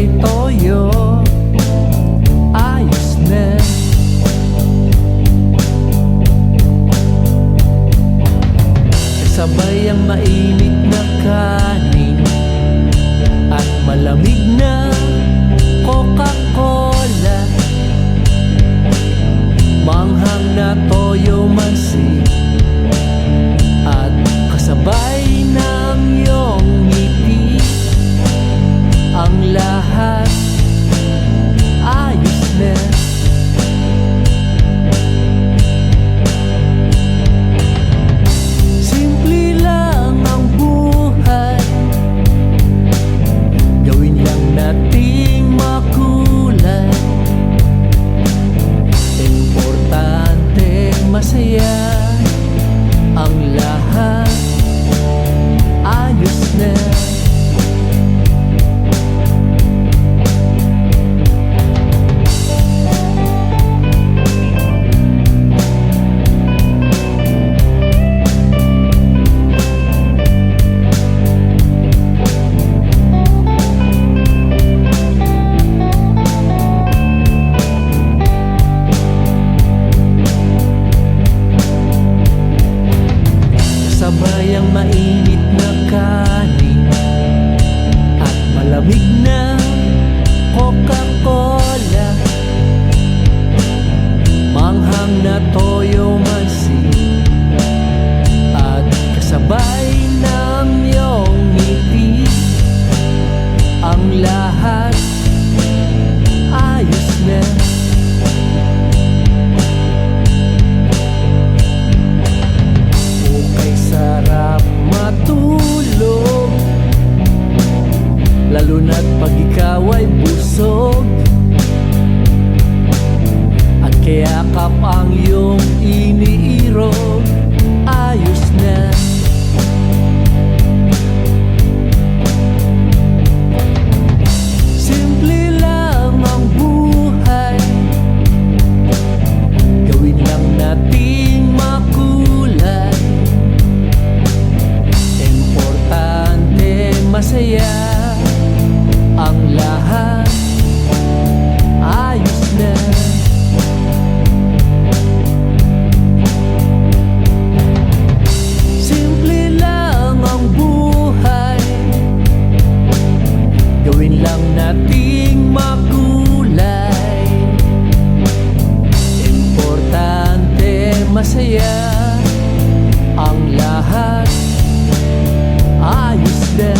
may toyo, ayos na. Kasabay ang mainit na kanin at malamig na Coca-Cola, manghang na toyo mansi, at kasabay ng iyong ngiti. Ang lahat ayos na. Simple lang ang buhay, gawin lang nating makulay. Importante masaya, ang lahat ayos na. Sabay ang mainit na kanin at malamig na Coca-Cola, manghang na toyo mansi, at kasabay ng iyong ngiti. Ang lahat ayos na. Sarap matulog, lalo na't pag ikaw ay busog, at kayakap ang iyong iniirog. Ayos na. Simple lang ang buhay, gawin lang nating makulay. Masaya, ang lahat ayos na. Simple lang ang buhay, gawin lang nating makulay. Importante masaya, ang lahat ayos na.